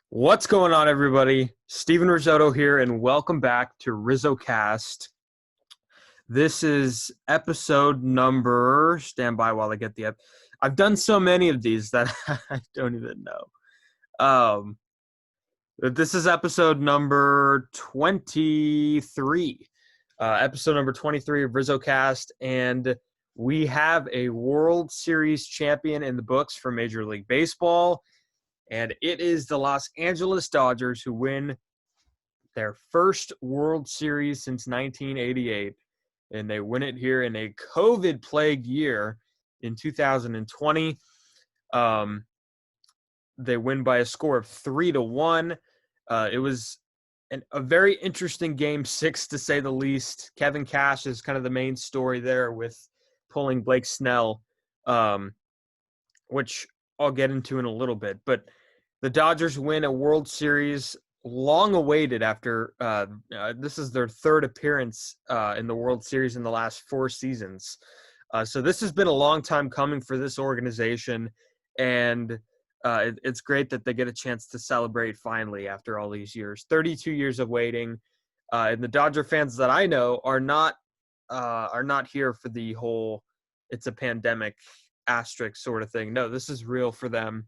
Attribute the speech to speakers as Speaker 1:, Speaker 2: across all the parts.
Speaker 1: What's going on, everybody? Steven Rissotto here, and welcome back to RizzoCast. This is episode number. Stand by while I get the. I've done so many of these that I don't even know. But this is episode number 23. Episode number 23 of RizzoCast, and we have a World Series champion in the books for Major League Baseball. And it is the Los Angeles Dodgers who win their first World Series since 1988. And they win it here in a COVID-plagued year in 2020. They win by a score of 3-1. It was a very interesting game 6, to say the least. Kevin Cash is kind of the main story there with pulling Blake Snell, which I'll get into in a little bit. But the Dodgers win a World Series long awaited after this is their third appearance in the World Series in the last 4 seasons. So this has been a long time coming for this organization, and it's great that they get a chance to celebrate finally after all these years. 32 years of waiting, and the Dodger fans that I know are not here for the whole "it's a pandemic" asterisk sort of thing. No, this is real for them.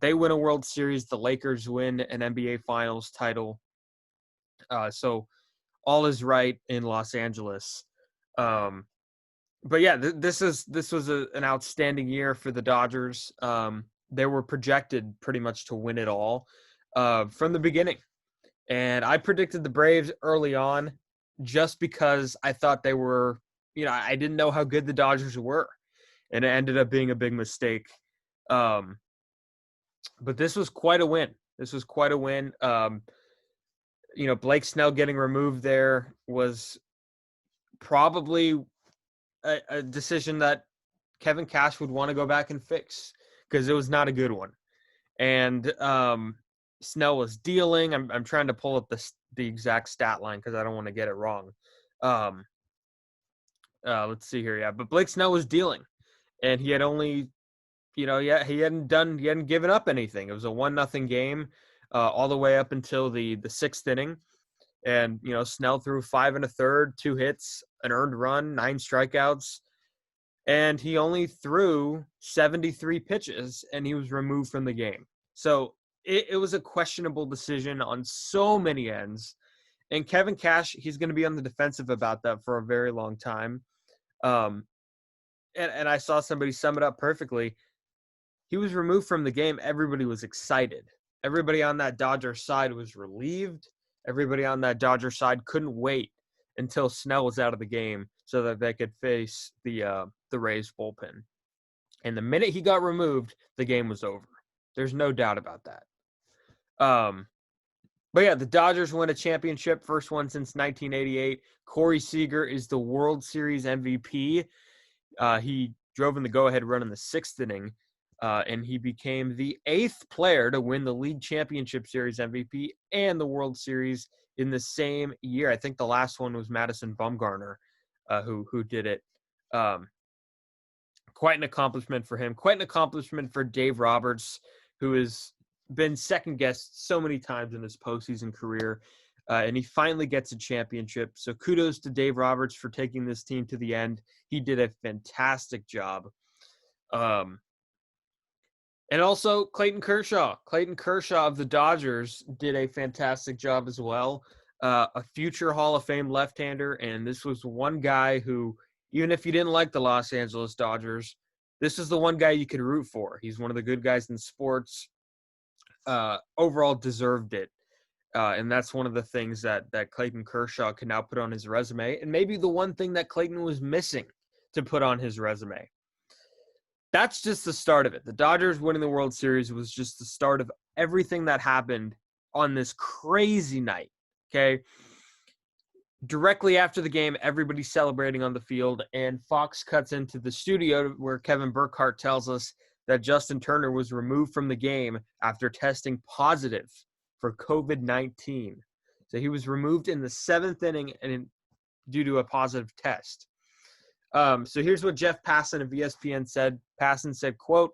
Speaker 1: They win a World Series. The Lakers win an NBA Finals title. So all is right in Los Angeles. But yeah, this was an outstanding year for the Dodgers. They were projected pretty much to win it all from the beginning. And I predicted the Braves early on just because I thought they were, I didn't know how good the Dodgers were. And it ended up being a big mistake. But this was quite a win. Blake Snell getting removed there was probably a decision that Kevin Cash would want to go back and fix because it was not a good one. And Snell was dealing. I'm trying to pull up the exact stat line because I don't want to get it wrong. Let's see here. Yeah, but Blake Snell was dealing, and he had only he hadn't given up anything. It was a 1-0 game all the way up until the 6th inning. And, Snell threw 5 1/3, 2 hits, an earned run, 9 strikeouts. And he only threw 73 pitches, and he was removed from the game. So it was a questionable decision on so many ends. And Kevin Cash, he's going to be on the defensive about that for a very long time. And I saw somebody sum it up perfectly. He was removed from the game. Everybody was excited. Everybody on that Dodger side was relieved. Everybody on that Dodger side couldn't wait until Snell was out of the game so that they could face the Rays bullpen. And the minute he got removed, the game was over. There's no doubt about that. But yeah, the Dodgers win a championship, first one since 1988. Corey Seager is the World Series MVP. He drove in the go-ahead run in the 6th inning. And he became the 8th player to win the League Championship Series MVP and the World Series in the same year. I think the last one was Madison Bumgarner, who did it. Quite an accomplishment for him. Quite an accomplishment for Dave Roberts, who has been second-guessed so many times in his postseason career. And he finally gets a championship. So kudos to Dave Roberts for taking this team to the end. He did a fantastic job. And also Clayton Kershaw. Clayton Kershaw of the Dodgers did a fantastic job as well. A future Hall of Fame left-hander, and this was one guy who, even if you didn't like the Los Angeles Dodgers, this is the one guy you could root for. He's one of the good guys in sports. Overall deserved it. And that's one of the things that Clayton Kershaw can now put on his resume, and maybe the one thing that Clayton was missing to put on his resume. That's just the start of it. The Dodgers winning the World Series was just the start of everything that happened on this crazy night, okay? Directly after the game, everybody's celebrating on the field, and Fox cuts into the studio where Kevin Burkhardt tells us that Justin Turner was removed from the game after testing positive for COVID-19. So he was removed in the 7th inning due to a positive test. So here's what Jeff Passan of ESPN said. Passan said, quote,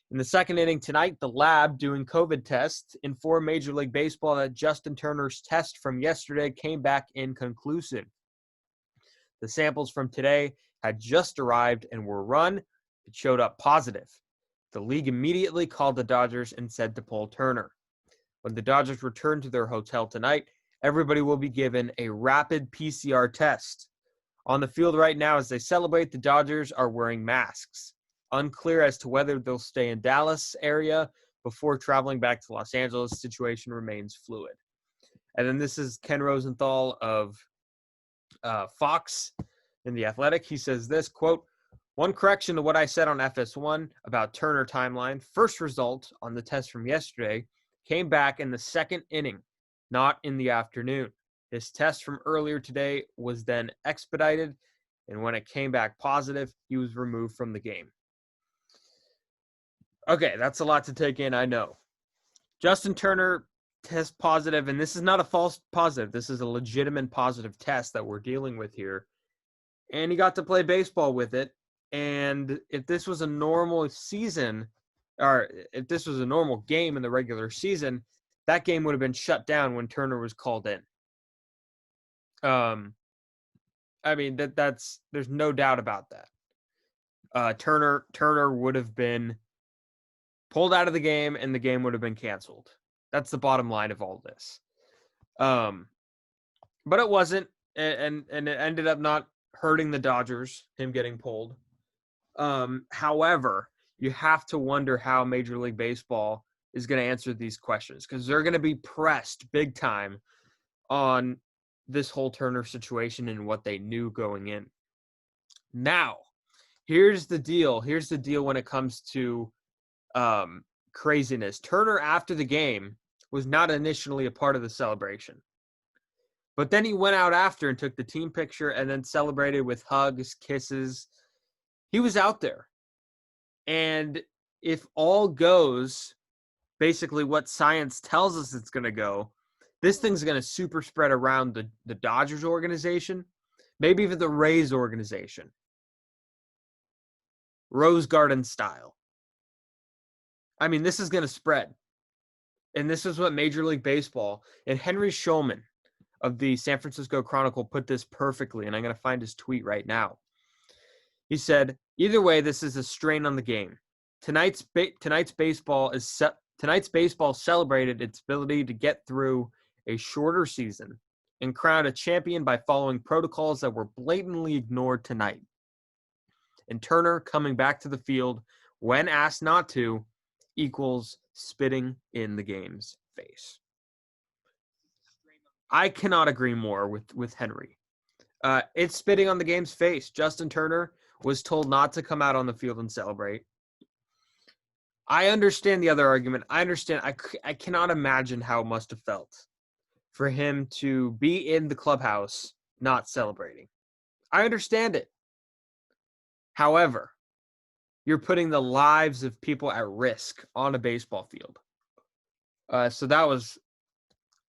Speaker 1: In the second inning tonight, the lab doing COVID tests informed Major League Baseball that Justin Turner's test from yesterday came back inconclusive. The samples from today had just arrived and were run. It showed up positive. The league immediately called the Dodgers and said to pull Turner. When the Dodgers return to their hotel tonight, everybody will be given a rapid PCR test. On the field right now as they celebrate, the Dodgers are wearing masks. Unclear as to whether they'll stay in Dallas area before traveling back to Los Angeles. Situation remains fluid. And then this is Ken Rosenthal of Fox in The Athletic. He says this, quote, "One correction to what I said on FS1 about Turner timeline. First result on the test from yesterday came back in the second inning, not in the afternoon. His test from earlier today was then expedited, and when it came back positive, he was removed from the game." Okay, that's a lot to take in, I know. Justin Turner test positive, and this is not a false positive. This is a legitimate positive test that we're dealing with here. And he got to play baseball with it. And if this was a normal season, or if this was a normal game in the regular season, that game would have been shut down when Turner was called in. I mean, that's there's no doubt about that. Turner would have been pulled out of the game, and the game would have been canceled. That's the bottom line of all this. But it wasn't, and it ended up not hurting the Dodgers, him getting pulled. However, you have to wonder how Major League Baseball is going to answer these questions, because they're going to be pressed big time on this whole Turner situation and what they knew going in. Now, here's the deal. Here's the deal when it comes to craziness. Turner, after the game, was not initially a part of the celebration. But then he went out after and took the team picture and then celebrated with hugs, kisses. He was out there. And if all goes basically what science tells us it's going to go, this thing's going to super spread around the Dodgers organization, maybe even the Rays organization. Rose Garden style. I mean, this is going to spread. And this is what Major League Baseball and Henry Schulman of the San Francisco Chronicle put this perfectly, and I'm going to find his tweet right now. He said, "Either way, this is a strain on the game. Tonight's baseball celebrated its ability to get through a shorter season and crowned a champion by following protocols that were blatantly ignored tonight. And Turner coming back to the field when asked not to equals spitting in the game's face." I cannot agree more with Henry. It's spitting on the game's face. Justin Turner was told not to come out on the field and celebrate. I understand the other argument. I understand. I cannot imagine how it must have felt for him to be in the clubhouse not celebrating. I understand it. However, you're putting the lives of people at risk on a baseball field. So that was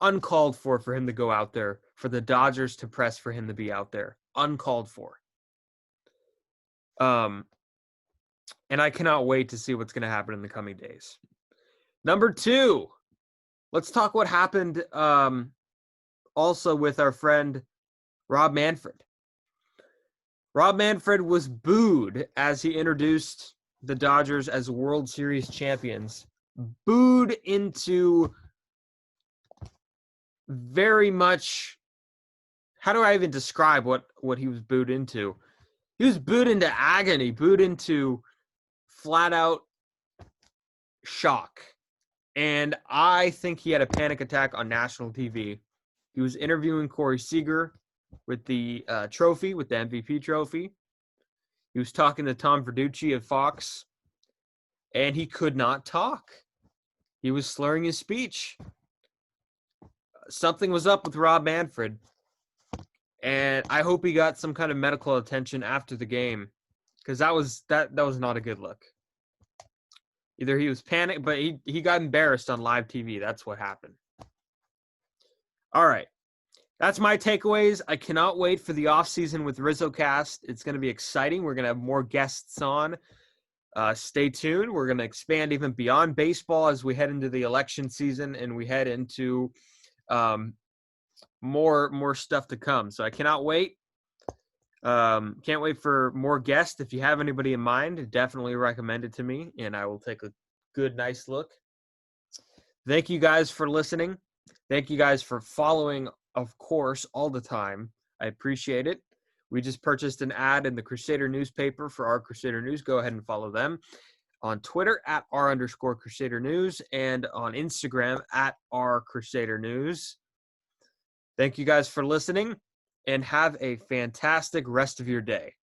Speaker 1: uncalled for him to go out there, for the Dodgers to press for him to be out there. Uncalled for. And I cannot wait to see what's going to happen in the coming days. Number 2, let's talk what happened also with our friend Rob Manfred. Rob Manfred was booed as he introduced the Dodgers as World Series champions. Booed into very much, how do I even describe what he was booed into? He was booed into agony, booed into flat out shock. And I think he had a panic attack on national TV. He was interviewing Corey Seager with the trophy, with the MVP trophy. He was talking to Tom Verducci of Fox, and he could not talk. He was slurring his speech. Something was up with Rob Manfred, and I hope he got some kind of medical attention after the game, because that was not a good look. Either he was panicked, but he got embarrassed on live TV. That's what happened. All right. That's my takeaways. I cannot wait for the offseason with RizzoCast. It's going to be exciting. We're going to have more guests on. Stay tuned. We're going to expand even beyond baseball as we head into the election season and we head into more stuff to come. So I cannot wait. Can't wait for more guests. If you have anybody in mind, definitely recommend it to me, and I will take a good, nice look. Thank you guys for listening. Thank you guys for following, of course, all the time. I appreciate it. We just purchased an ad in the Crusader newspaper for our Crusader News. Go ahead and follow them on Twitter at @R_Crusader News and on Instagram at @R_Crusader News. Thank you guys for listening and have a fantastic rest of your day.